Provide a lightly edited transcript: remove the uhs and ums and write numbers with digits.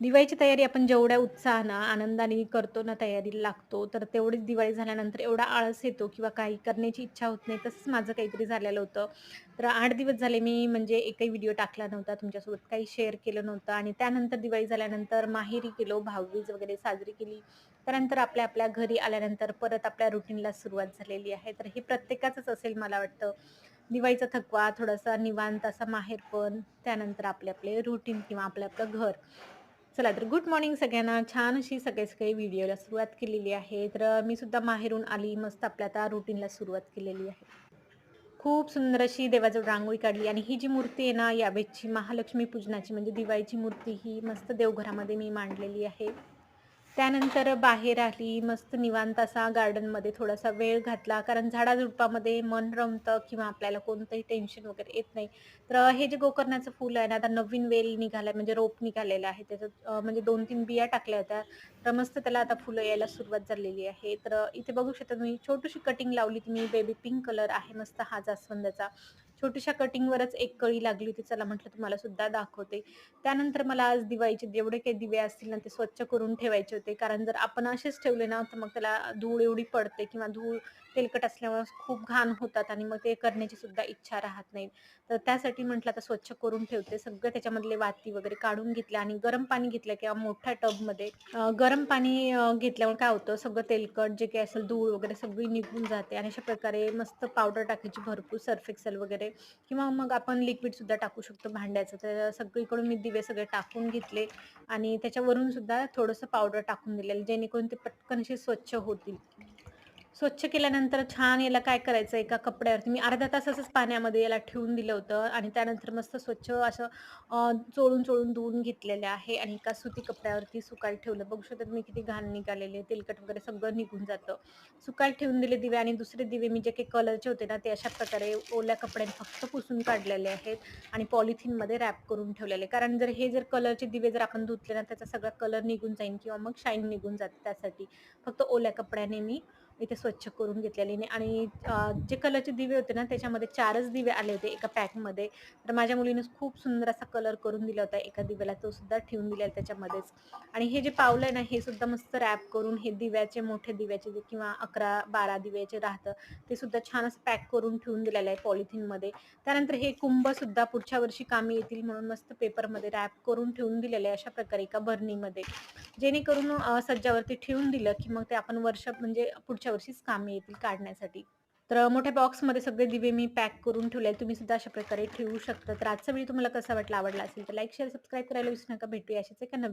दिवाळीची तयारी आपण जेवढ्या उत्साहानं, आनंदाने करतो ना, तयारीला लागतो, तर तेवढीच दिवाळी झाल्यानंतर एवढा आळस येतो किंवा काही करण्याची इच्छा होत नाही. तसंच माझं काहीतरी झालेलं होतं. तर 8 दिवस झाले मी म्हणजे एकही व्हिडिओ टाकला नव्हता, तुमच्यासोबत काही शेअर केलं नव्हतं आणि त्यानंतर दिवाळी झाल्यानंतर माहेरी गेलो, भाऊबीज वगैरे साजरी केली. त्यानंतर आपल्या आपल्या घरी आल्यानंतर परत आपल्या रुटीनला सुरुवात झालेली आहे. तर हे प्रत्येकाचंच असेल मला वाटतं. दिवाळीचा थकवा, थोडासा निवांत असा माहेरपण, त्यानंतर आपले आपले रुटीन किंवा आपलं आपलं घर. चला तर गुड मॉर्निंग सगळ्यांना. छान अशी सकाळी-सकाळी व्हिडिओला सुरुवात केलेली आहे. तर मी सुद्धा माहेरून आली. मस्त आपल्या आता रुटीनला सुरुवात केलेली आहे. खूप सुंदर अशी देवाजवळ रांगोळी काढली आणि ही जी मूर्ती आहे ना, यावेळची महालक्ष्मी पूजनाची म्हणजे दिवाळीची मूर्ती ही मस्त देवघरामध्ये मी मांडलेली आहे. त्यानंतर बाहेर आली, मस्त निवांत असा गार्डनमध्ये थोडासा वेळ घातला. कारण झाडाझुडपामध्ये मन रमतं किंवा आपल्याला कोणतंही टेन्शन वगैरे येत नाही. तर हे जे गोकर्णाचं फुल आहे ना, आता नवीन वेल निघालाय म्हणजे रोप निघालेलं आहे. त्याच्यात म्हणजे 2-3 बिया टाकल्या होत्या. तर मस्त त्याला आता फुलं यायला सुरुवात झालेली आहे. तर इथे बघू शकता तुम्ही छोटीशी कटिंग लावली मी बेबी पिंक कलर आहे मस्त हा जास्वंदाचा. छोट्याशा कटिंगवरच एक कळी लागली होती. चला म्हटलं तुम्हाला सुद्धा दाखवते. त्यानंतर मला आज दिवाळीचे जेवढे काही दिवे असतील ना, ते स्वच्छ करून ठेवायचे होते. कारण जर आपण असेच ठेवले ना, तर मग त्याला धूळ एवढी पडते किंवा धूळ तेलकट असल्यामुळे खूप घाण होतात आणि मग ते करण्याची सुद्धा इच्छा राहत नाही. तर त्यासाठी म्हटलं आता स्वच्छ करून ठेवते. सगळं त्याच्यामधले वाती वगैरे काढून घेतल्या आणि गरम पाणी घेतलं किंवा मोठ्या टबमध्ये गरम पाणी घेतल्यामुळे काय होतं, सगळं तेलकट जे काही असेल धूळ वगैरे सगळी निघून जाते आणि अशा प्रकारे मस्त पावडर टाकायची भरपूर सर्फ एक्सेल वगैरे किंवा मग आपण लिक्विड सुद्धा टाकू शकतो भांड्याचं. तर सगळीकडून मी दिवे सगळे टाकून घेतले आणि त्याच्यावरून सुद्धा थोडंसं पावडर टाकून दिलेलं जेणेकरून ते पटकन असे स्वच्छ होतील. स्वच्छ केल्यानंतर छान याला काय करायचं एका कपड्यावरती मी अर्धा तास असंच पाण्यामध्ये याला ठेवून दिलं होतं आणि त्यानंतर मस्त स्वच्छ असं चोळून-चोळून धुवून घेतलेले आहे आणि एका सुती कपड्यावरती सुकायला ठेवलं. बघू शकता तुम्ही किती घाण निघालेली आहे, तेलकट वगैरे सगळं निघून जातं. सुकायला ठेवून दिले दिवे आणि दुसरे दिवे मी जे काही कलरचे होते ना, ते अशा प्रकारे ओल्या कपड्याने फक्त पुसून काढलेले आहेत आणि पॉलिथिनमध्ये रॅप करून ठेवलेले. कारण जर कलरचे दिवे जर आपण धुतले ना, त्याचा सगळा कलर निघून जाईल किंवा मग शाईन निघून जाते. त्यासाठी फक्त ओल्या कपड्याने मी इथे स्वच्छ करून घेतलेली नाही आणि जे कलरचे दिवे होते ना, त्याच्यामध्ये 4च दिवे आले होते एका पॅकमध्ये. तर माझ्या मुलीने खूप सुंदर असा कलर करून दिला होता एका दिव्याला, तो सुद्धा ठेवून दिलेला त्याच्यामध्येच. आणि हे जे पावलं आहे ना, हे सुद्धा मस्त रॅप करून हे दिव्याचे, मोठे दिव्याचे जे किंवा 11-12 दिव्याचे राहतं, ते सुद्धा छान असं पॅक करून ठेवून दिलेलं आहे पॉलिथिनमध्ये. त्यानंतर हे कुंभ सुद्धा पुढच्या वर्षी कामी येतील म्हणून मस्त पेपरमध्ये रॅप करून ठेवून दिलेले आहे अशा प्रकारे एका भरणीमध्ये. जेणेकरून सज्जावरती ठेवून दिलं, की मग ते आपण वर्ष म्हणजे पुढच्या वर्षीच कामी येतील काढण्यासाठी. तर मोठ्या बॉक्समध्ये सगळे दिवे मी पॅक करून ठेवले आहेत. तुम्ही सुद्धा अशा प्रकारे ठेवू शकता. तर आजचा व्हिडिओ तुम्हाला कसा वाटला? आवडला असेल तर लाईक, शेअर, सबस्क्राईब करायला विसरू नका. भेटूया अशाच एका नवीन